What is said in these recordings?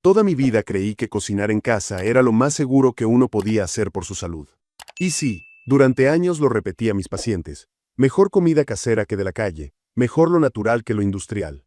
Toda mi vida creí que cocinar en casa era lo más seguro que uno podía hacer por su salud. Y sí, durante años lo repetí a mis pacientes. Mejor comida casera que de la calle, mejor lo natural que lo industrial.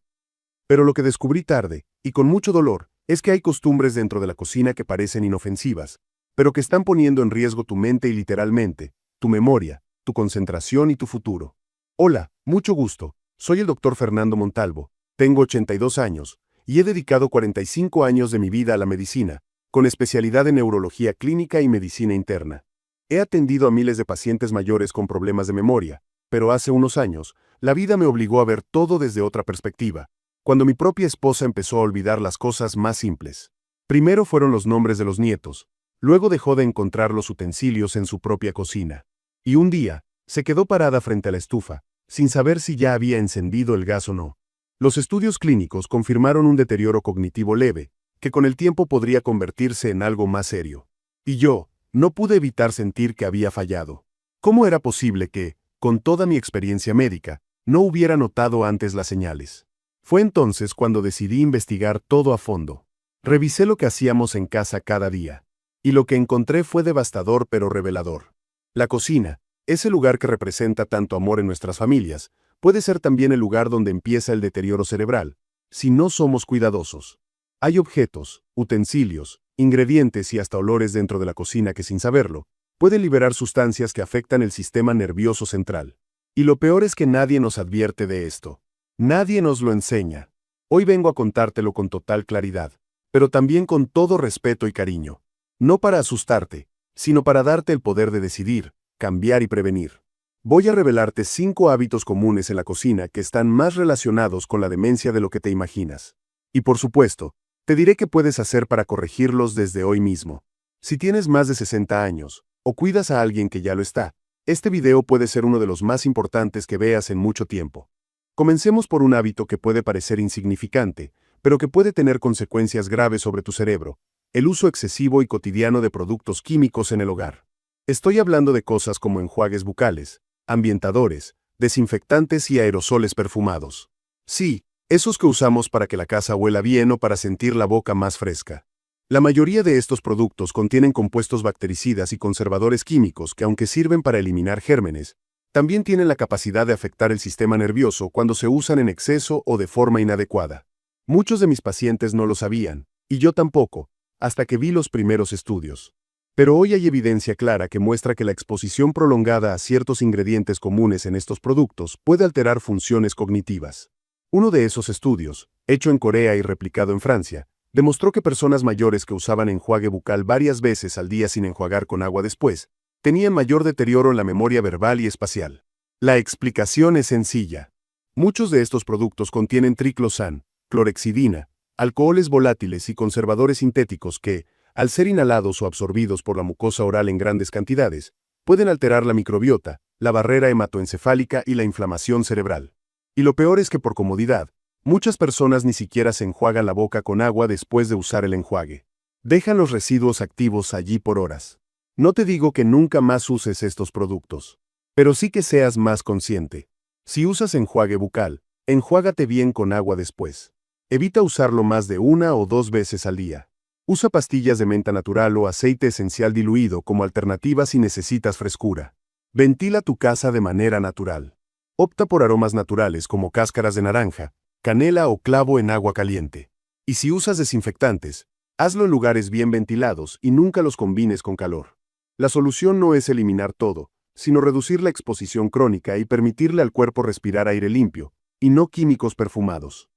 Pero lo que descubrí tarde, y con mucho dolor, es que hay costumbres dentro de la cocina que parecen inofensivas, pero que están poniendo en riesgo tu mente y literalmente, tu memoria, tu concentración y tu futuro. Hola, mucho gusto. Soy el Dr. Fernando Montalvo, tengo 82 años, y he dedicado 45 años de mi vida a la medicina, con especialidad en neurología clínica y medicina interna. He atendido a miles de pacientes mayores con problemas de memoria, pero hace unos años, la vida me obligó a ver todo desde otra perspectiva, cuando mi propia esposa empezó a olvidar las cosas más simples. Primero fueron los nombres de los nietos, luego dejó de encontrar los utensilios en su propia cocina. Y un día, se quedó parada frente a la estufa, sin saber si ya había encendido el gas o no. Los estudios clínicos confirmaron un deterioro cognitivo leve, que con el tiempo podría convertirse en algo más serio. Y yo, no pude evitar sentir que había fallado. ¿Cómo era posible que, con toda mi experiencia médica, no hubiera notado antes las señales? Fue entonces cuando decidí investigar todo a fondo. Revisé lo que hacíamos en casa cada día. Y lo que encontré fue devastador pero revelador. La cocina, ese lugar que representa tanto amor en nuestras familias, puede ser también el lugar donde empieza el deterioro cerebral, si no somos cuidadosos. Hay objetos, utensilios, ingredientes y hasta olores dentro de la cocina que sin saberlo, pueden liberar sustancias que afectan el sistema nervioso central. Y lo peor es que nadie nos advierte de esto. Nadie nos lo enseña. Hoy vengo a contártelo con total claridad, pero también con todo respeto y cariño. No para asustarte, sino para darte el poder de decidir, cambiar y prevenir. Voy a revelarte 5 hábitos comunes en la cocina que están más relacionados con la demencia de lo que te imaginas. Y por supuesto, te diré qué puedes hacer para corregirlos desde hoy mismo. Si tienes más de 60 años, o cuidas a alguien que ya lo está, este video puede ser uno de los más importantes que veas en mucho tiempo. Comencemos por un hábito que puede parecer insignificante, pero que puede tener consecuencias graves sobre tu cerebro: el uso excesivo y cotidiano de productos químicos en el hogar. Estoy hablando de cosas como enjuagues bucales, ambientadores, desinfectantes y aerosoles perfumados. Sí, esos que usamos para que la casa huela bien o para sentir la boca más fresca. La mayoría de estos productos contienen compuestos bactericidas y conservadores químicos que, aunque sirven para eliminar gérmenes, también tienen la capacidad de afectar el sistema nervioso cuando se usan en exceso o de forma inadecuada. Muchos de mis pacientes no lo sabían, y yo tampoco, hasta que vi los primeros estudios. Pero hoy hay evidencia clara que muestra que la exposición prolongada a ciertos ingredientes comunes en estos productos puede alterar funciones cognitivas. Uno de esos estudios, hecho en Corea y replicado en Francia, demostró que personas mayores que usaban enjuague bucal varias veces al día sin enjuagar con agua después, tenían mayor deterioro en la memoria verbal y espacial. La explicación es sencilla. Muchos de estos productos contienen triclosan, clorhexidina, alcoholes volátiles y conservadores sintéticos que, al ser inhalados o absorbidos por la mucosa oral en grandes cantidades, pueden alterar la microbiota, la barrera hematoencefálica y la inflamación cerebral. Y lo peor es que por comodidad, muchas personas ni siquiera se enjuagan la boca con agua después de usar el enjuague. Dejan los residuos activos allí por horas. No te digo que nunca más uses estos productos, pero sí que seas más consciente. Si usas enjuague bucal, enjuágate bien con agua después. Evita usarlo más de 1 o 2 veces al día. Usa pastillas de menta natural o aceite esencial diluido como alternativa si necesitas frescura. Ventila tu casa de manera natural. Opta por aromas naturales como cáscaras de naranja, canela o clavo en agua caliente. Y si usas desinfectantes, hazlo en lugares bien ventilados y nunca los combines con calor. La solución no es eliminar todo, sino reducir la exposición crónica y permitirle al cuerpo respirar aire limpio, y no químicos perfumados.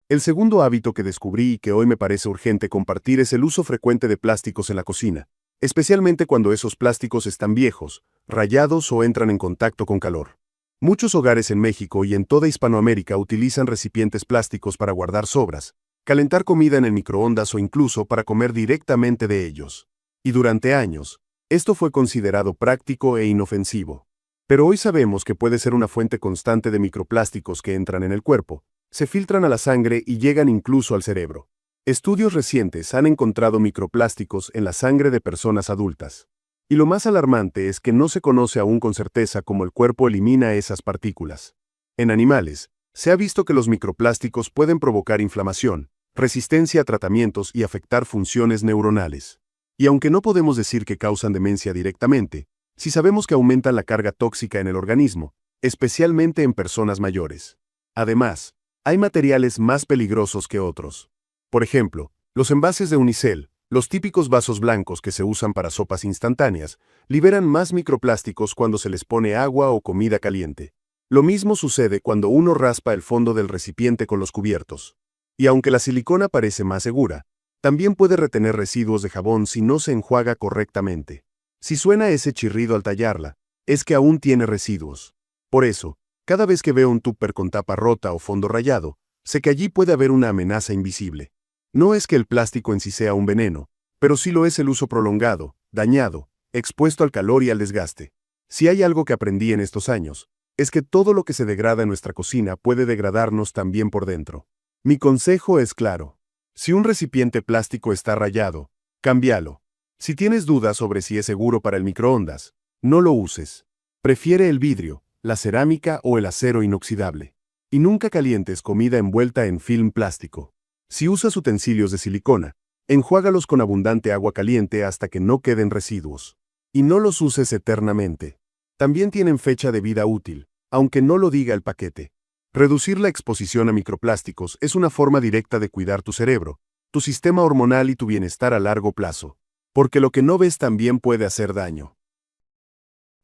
El segundo hábito que descubrí y que hoy me parece urgente compartir es el uso frecuente de plásticos en la cocina, especialmente cuando esos plásticos están viejos, rayados o entran en contacto con calor. Muchos hogares en México y en toda Hispanoamérica utilizan recipientes plásticos para guardar sobras, calentar comida en el microondas o incluso para comer directamente de ellos. Y durante años, esto fue considerado práctico e inofensivo. Pero hoy sabemos que puede ser una fuente constante de microplásticos que entran en el cuerpo, se filtran a la sangre y llegan incluso al cerebro. Estudios recientes han encontrado microplásticos en la sangre de personas adultas. Y lo más alarmante es que no se conoce aún con certeza cómo el cuerpo elimina esas partículas. En animales, se ha visto que los microplásticos pueden provocar inflamación, resistencia a tratamientos y afectar funciones neuronales. Y aunque no podemos decir que causan demencia directamente, sí sabemos que aumentan la carga tóxica en el organismo, especialmente en personas mayores. Además, hay materiales más peligrosos que otros. Por ejemplo, los envases de unicel, los típicos vasos blancos que se usan para sopas instantáneas, liberan más microplásticos cuando se les pone agua o comida caliente. Lo mismo sucede cuando uno raspa el fondo del recipiente con los cubiertos. Y aunque la silicona parece más segura, también puede retener residuos de jabón si no se enjuaga correctamente. Si suena ese chirrido al tallarla, es que aún tiene residuos. Por eso, cada vez que veo un tupper con tapa rota o fondo rayado, sé que allí puede haber una amenaza invisible. No es que el plástico en sí sea un veneno, pero sí lo es el uso prolongado, dañado, expuesto al calor y al desgaste. Si hay algo que aprendí en estos años, es que todo lo que se degrada en nuestra cocina puede degradarnos también por dentro. Mi consejo es claro. Si un recipiente plástico está rayado, cámbialo. Si tienes dudas sobre si es seguro para el microondas, no lo uses. Prefiere el vidrio, la cerámica o el acero inoxidable. Y nunca calientes comida envuelta en film plástico. Si usas utensilios de silicona, enjuágalos con abundante agua caliente hasta que no queden residuos. Y no los uses eternamente. También tienen fecha de vida útil, aunque no lo diga el paquete. Reducir la exposición a microplásticos es una forma directa de cuidar tu cerebro, tu sistema hormonal y tu bienestar a largo plazo. Porque lo que no ves también puede hacer daño.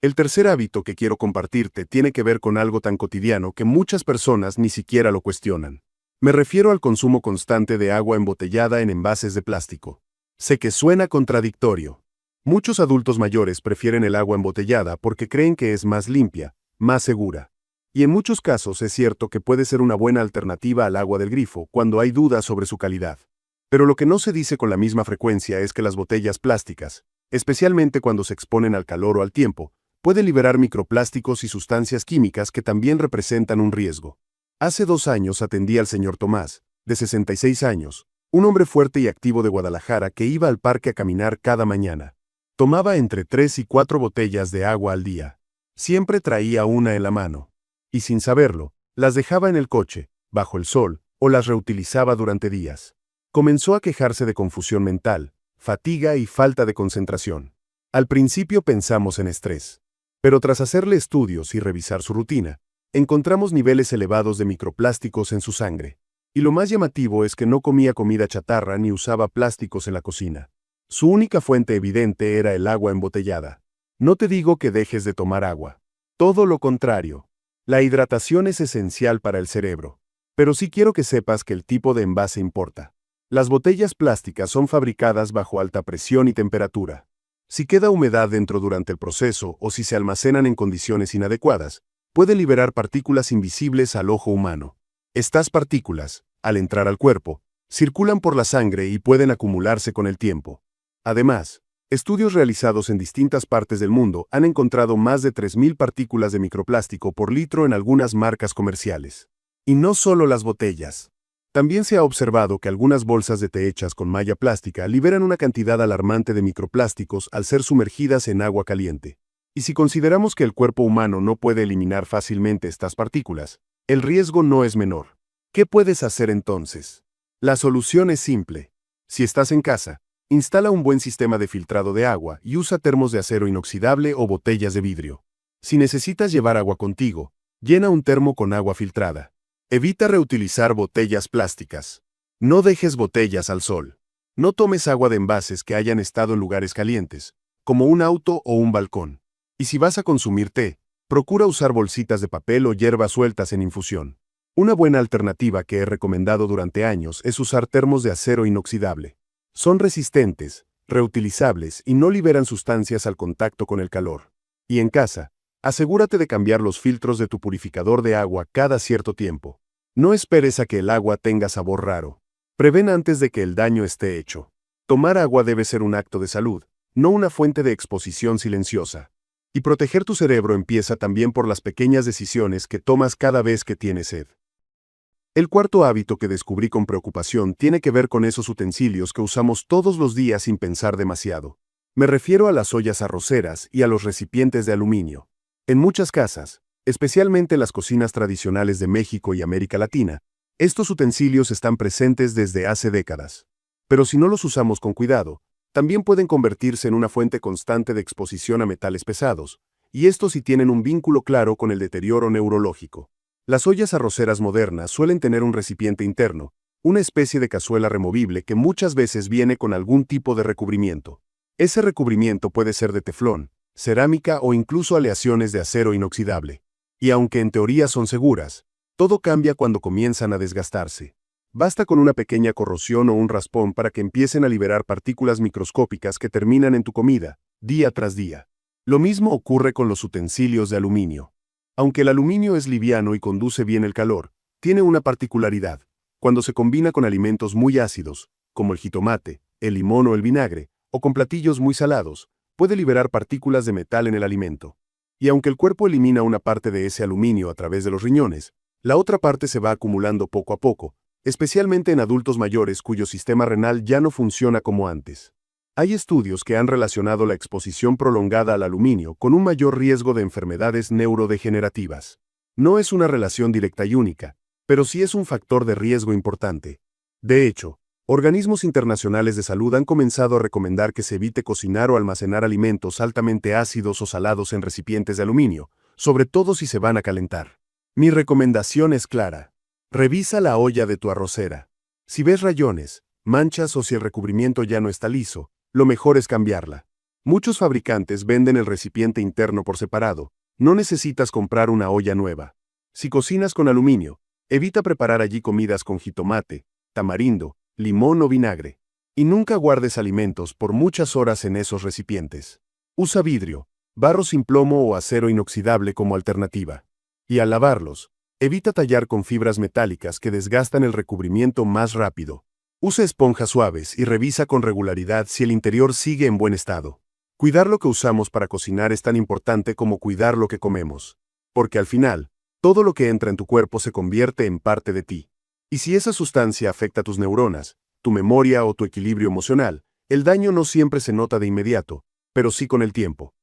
El tercer hábito que quiero compartirte tiene que ver con algo tan cotidiano que muchas personas ni siquiera lo cuestionan. Me refiero al consumo constante de agua embotellada en envases de plástico. Sé que suena contradictorio. Muchos adultos mayores prefieren el agua embotellada porque creen que es más limpia, más segura. Y en muchos casos es cierto que puede ser una buena alternativa al agua del grifo cuando hay dudas sobre su calidad. Pero lo que no se dice con la misma frecuencia es que las botellas plásticas, especialmente cuando se exponen al calor o al tiempo, pueden liberar microplásticos y sustancias químicas que también representan un riesgo. Hace 2 años atendí al señor Tomás, de 66 años, un hombre fuerte y activo de Guadalajara que iba al parque a caminar cada mañana. Tomaba entre 3 y 4 botellas de agua al día. Siempre traía una en la mano. Y sin saberlo, las dejaba en el coche, bajo el sol, o las reutilizaba durante días. Comenzó a quejarse de confusión mental, fatiga y falta de concentración. Al principio pensamos en estrés. Pero tras hacerle estudios y revisar su rutina, encontramos niveles elevados de microplásticos en su sangre. Y lo más llamativo es que no comía comida chatarra ni usaba plásticos en la cocina. Su única fuente evidente era el agua embotellada. No te digo que dejes de tomar agua. Todo lo contrario. La hidratación es esencial para el cerebro. Pero sí quiero que sepas que el tipo de envase importa. Las botellas plásticas son fabricadas bajo alta presión y temperatura. Si queda humedad dentro durante el proceso o si se almacenan en condiciones inadecuadas, puede liberar partículas invisibles al ojo humano. Estas partículas, al entrar al cuerpo, circulan por la sangre y pueden acumularse con el tiempo. Además, estudios realizados en distintas partes del mundo han encontrado más de 3.000 partículas de microplástico por litro en algunas marcas comerciales. Y no solo las botellas. También se ha observado que algunas bolsas de té hechas con malla plástica liberan una cantidad alarmante de microplásticos al ser sumergidas en agua caliente. Y si consideramos que el cuerpo humano no puede eliminar fácilmente estas partículas, el riesgo no es menor. ¿Qué puedes hacer entonces? La solución es simple. Si estás en casa, instala un buen sistema de filtrado de agua y usa termos de acero inoxidable o botellas de vidrio. Si necesitas llevar agua contigo, llena un termo con agua filtrada. Evita reutilizar botellas plásticas. No dejes botellas al sol. No tomes agua de envases que hayan estado en lugares calientes, como un auto o un balcón. Y si vas a consumir té, procura usar bolsitas de papel o hierbas sueltas en infusión. Una buena alternativa que he recomendado durante años es usar termos de acero inoxidable. Son resistentes, reutilizables y no liberan sustancias al contacto con el calor. Y en casa, asegúrate de cambiar los filtros de tu purificador de agua cada cierto tiempo. No esperes a que el agua tenga sabor raro. Prevén antes de que el daño esté hecho. Tomar agua debe ser un acto de salud, no una fuente de exposición silenciosa. Y proteger tu cerebro empieza también por las pequeñas decisiones que tomas cada vez que tienes sed. El cuarto hábito que descubrí con preocupación tiene que ver con esos utensilios que usamos todos los días sin pensar demasiado. Me refiero a las ollas arroceras y a los recipientes de aluminio. En muchas casas, especialmente en las cocinas tradicionales de México y América Latina, Estos utensilios están presentes desde hace décadas. Pero si no los usamos con cuidado, también pueden convertirse en una fuente constante de exposición a metales pesados, y estos sí tienen un vínculo claro con el deterioro neurológico. Las ollas arroceras modernas suelen tener un recipiente interno, una especie de cazuela removible que muchas veces viene con algún tipo de recubrimiento. Ese recubrimiento puede ser de teflón, cerámica o incluso aleaciones de acero inoxidable. Y aunque en teoría son seguras, todo cambia cuando comienzan a desgastarse. Basta con una pequeña corrosión o un raspón para que empiecen a liberar partículas microscópicas que terminan en tu comida, día tras día. Lo mismo ocurre con los utensilios de aluminio. Aunque el aluminio es liviano y conduce bien el calor, tiene una particularidad. Cuando se combina con alimentos muy ácidos, como el jitomate, el limón o el vinagre, o con platillos muy salados, puede liberar partículas de metal en el alimento. Y aunque el cuerpo elimina una parte de ese aluminio a través de los riñones, la otra parte se va acumulando poco a poco, especialmente en adultos mayores cuyo sistema renal ya no funciona como antes. Hay estudios que han relacionado la exposición prolongada al aluminio con un mayor riesgo de enfermedades neurodegenerativas. No es una relación directa y única, pero sí es un factor de riesgo importante. De hecho, organismos internacionales de salud han comenzado a recomendar que se evite cocinar o almacenar alimentos altamente ácidos o salados en recipientes de aluminio, sobre todo si se van a calentar. Mi recomendación es clara. Revisa la olla de tu arrocera. Si ves rayones, manchas o si el recubrimiento ya no está liso, lo mejor es cambiarla. Muchos fabricantes venden el recipiente interno por separado. No necesitas comprar una olla nueva. Si cocinas con aluminio, evita preparar allí comidas con jitomate, tamarindo, limón o vinagre. Y nunca guardes alimentos por muchas horas en esos recipientes. Usa vidrio, barro sin plomo o acero inoxidable como alternativa. Y al lavarlos, evita tallar con fibras metálicas que desgastan el recubrimiento más rápido. Usa esponjas suaves y revisa con regularidad si el interior sigue en buen estado. Cuidar lo que usamos para cocinar es tan importante como cuidar lo que comemos. Porque al final, todo lo que entra en tu cuerpo se convierte en parte de ti. Y si esa sustancia afecta tus neuronas, tu memoria o tu equilibrio emocional, el daño no siempre se nota de inmediato, pero sí con el tiempo.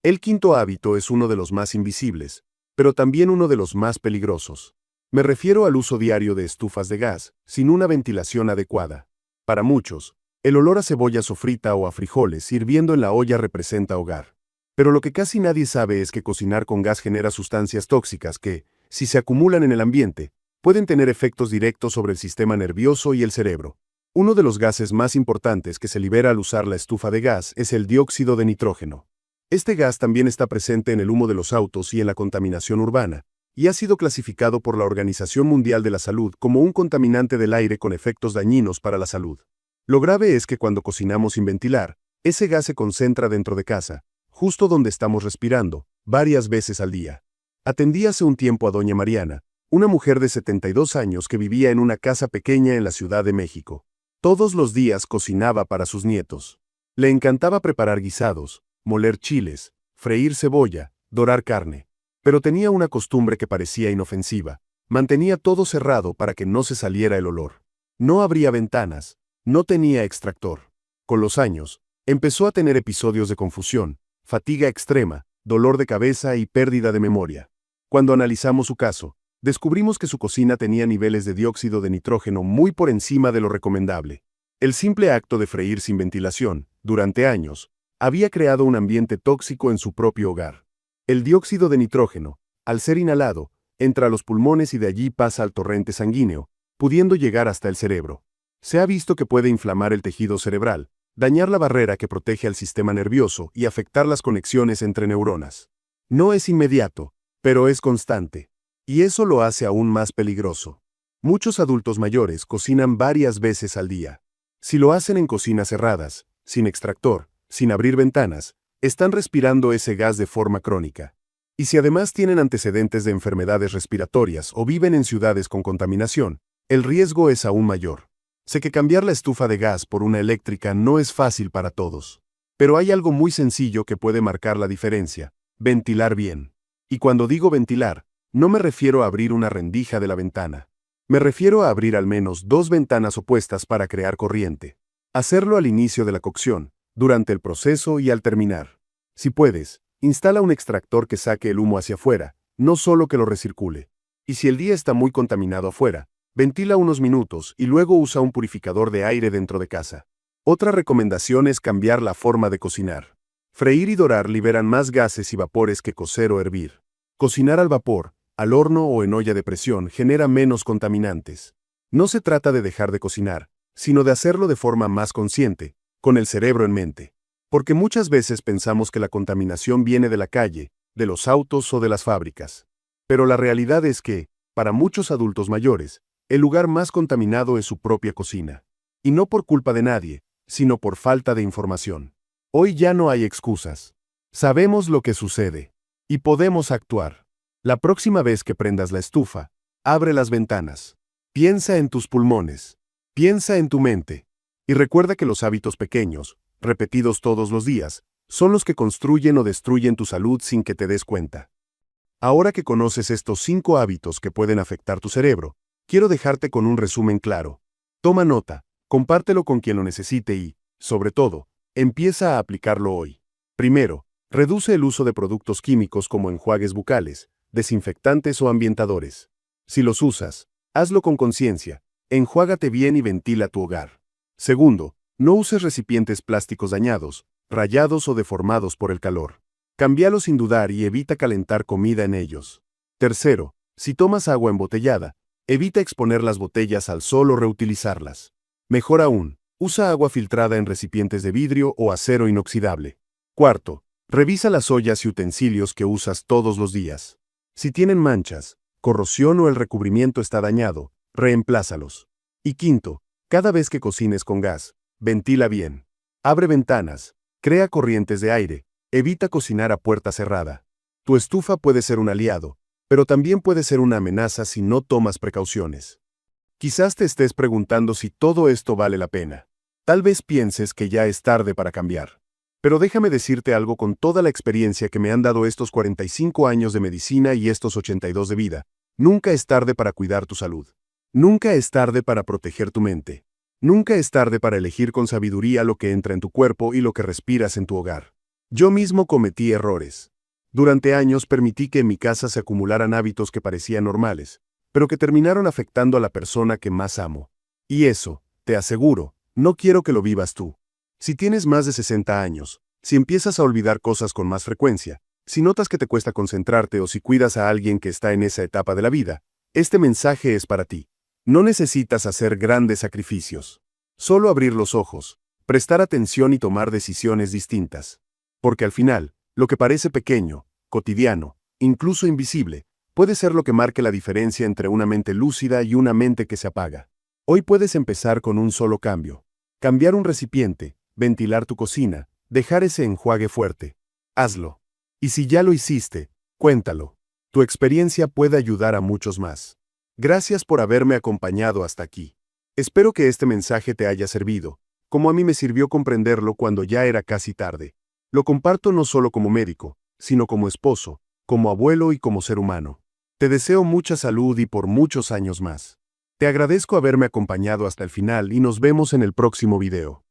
El quinto hábito es uno de los más invisibles, pero también uno de los más peligrosos. Me refiero al uso diario de estufas de gas, sin una ventilación adecuada. Para muchos, el olor a cebolla sofrita o a frijoles hirviendo en la olla representa hogar. Pero lo que casi nadie sabe es que cocinar con gas genera sustancias tóxicas que, si se acumulan en el ambiente, pueden tener efectos directos sobre el sistema nervioso y el cerebro. Uno de los gases más importantes que se libera al usar la estufa de gas es el dióxido de nitrógeno. Este gas también está presente en el humo de los autos y en la contaminación urbana, y ha sido clasificado por la Organización Mundial de la Salud como un contaminante del aire con efectos dañinos para la salud. Lo grave es que cuando cocinamos sin ventilar, ese gas se concentra dentro de casa, justo donde estamos respirando, varias veces al día. Atendí hace un tiempo a doña Mariana, una mujer de 72 años que vivía en una casa pequeña en la Ciudad de México. Todos los días cocinaba para sus nietos. Le encantaba preparar guisados, moler chiles, freír cebolla, dorar carne. Pero tenía una costumbre que parecía inofensiva. Mantenía todo cerrado para que no se saliera el olor. No abría ventanas. No tenía extractor. Con los años, empezó a tener episodios de confusión, fatiga extrema, dolor de cabeza y pérdida de memoria. Cuando analizamos su caso, descubrimos que su cocina tenía niveles de dióxido de nitrógeno muy por encima de lo recomendable. El simple acto de freír sin ventilación, durante años, había creado un ambiente tóxico en su propio hogar. El dióxido de nitrógeno, al ser inhalado, entra a los pulmones y de allí pasa al torrente sanguíneo, pudiendo llegar hasta el cerebro. Se ha visto que puede inflamar el tejido cerebral, dañar la barrera que protege al sistema nervioso y afectar las conexiones entre neuronas. No es inmediato, pero es constante. Y eso lo hace aún más peligroso. Muchos adultos mayores cocinan varias veces al día. Si lo hacen en cocinas cerradas, sin extractor, sin abrir ventanas, están respirando ese gas de forma crónica. Y si además tienen antecedentes de enfermedades respiratorias o viven en ciudades con contaminación, el riesgo es aún mayor. Sé que cambiar la estufa de gas por una eléctrica no es fácil para todos. Pero hay algo muy sencillo que puede marcar la diferencia: ventilar bien. Y cuando digo ventilar, no me refiero a abrir una rendija de la ventana. Me refiero a abrir al menos 2 ventanas opuestas para crear corriente. Hacerlo al inicio de la cocción, durante el proceso y al terminar. Si puedes, instala un extractor que saque el humo hacia afuera, no solo que lo recircule. Y si el día está muy contaminado afuera, Ventila unos minutos y luego usa un purificador de aire dentro de casa. Otra recomendación es cambiar la forma de cocinar. Freír y dorar liberan más gases y vapores que cocer o hervir. Cocinar al vapor, al horno o en olla de presión genera menos contaminantes. No se trata de dejar de cocinar, sino de hacerlo de forma más consciente, con el cerebro en mente. Porque muchas veces pensamos que la contaminación viene de la calle, de los autos o de las fábricas. Pero la realidad es que, para muchos adultos mayores, el lugar más contaminado es su propia cocina. Y no por culpa de nadie, sino por falta de información. Hoy ya no hay excusas. Sabemos lo que sucede. Y podemos actuar. La próxima vez que prendas la estufa, abre las ventanas. Piensa en tus pulmones. Piensa en tu mente. Y recuerda que los hábitos pequeños, repetidos todos los días, son los que construyen o destruyen tu salud sin que te des cuenta. Ahora que conoces estos 5 hábitos que pueden afectar tu cerebro, quiero dejarte con un resumen claro. Toma nota, compártelo con quien lo necesite y, sobre todo, empieza a aplicarlo hoy. Primero, reduce el uso de productos químicos como enjuagues bucales, desinfectantes o ambientadores. Si los usas, hazlo con conciencia, enjuágate bien y ventila tu hogar. Segundo, no uses recipientes plásticos dañados, rayados o deformados por el calor. Cámbialos sin dudar y evita calentar comida en ellos. Tercero, si tomas agua embotellada, evita exponer las botellas al sol o reutilizarlas. Mejor aún, usa agua filtrada en recipientes de vidrio o acero inoxidable. Cuarto, revisa las ollas y utensilios que usas todos los días. Si tienen manchas, corrosión o el recubrimiento está dañado, reemplázalos. Y quinto, cada vez que cocines con gas, ventila bien. Abre ventanas, crea corrientes de aire, evita cocinar a puerta cerrada. Tu estufa puede ser un aliado, pero también puede ser una amenaza si no tomas precauciones. Quizás te estés preguntando si todo esto vale la pena. Tal vez pienses que ya es tarde para cambiar. Pero déjame decirte algo con toda la experiencia que me han dado estos 45 años de medicina y estos 82 de vida. Nunca es tarde para cuidar tu salud. Nunca es tarde para proteger tu mente. Nunca es tarde para elegir con sabiduría lo que entra en tu cuerpo y lo que respiras en tu hogar. Yo mismo cometí errores. Durante años permití que en mi casa se acumularan hábitos que parecían normales, pero que terminaron afectando a la persona que más amo. Y eso, te aseguro, no quiero que lo vivas tú. Si tienes más de 60 años, si empiezas a olvidar cosas con más frecuencia, si notas que te cuesta concentrarte o si cuidas a alguien que está en esa etapa de la vida, este mensaje es para ti. No necesitas hacer grandes sacrificios. Solo abrir los ojos, prestar atención y tomar decisiones distintas. Porque al final, lo que parece pequeño, cotidiano, incluso invisible, puede ser lo que marque la diferencia entre una mente lúcida y una mente que se apaga. Hoy puedes empezar con un solo cambio. Cambiar un recipiente, ventilar tu cocina, dejar ese enjuague fuerte. Hazlo. Y si ya lo hiciste, cuéntalo. Tu experiencia puede ayudar a muchos más. Gracias por haberme acompañado hasta aquí. Espero que este mensaje te haya servido, como a mí me sirvió comprenderlo cuando ya era casi tarde. Lo comparto no solo como médico, sino como esposo, como abuelo y como ser humano. Te deseo mucha salud y por muchos años más. Te agradezco haberme acompañado hasta el final y nos vemos en el próximo video.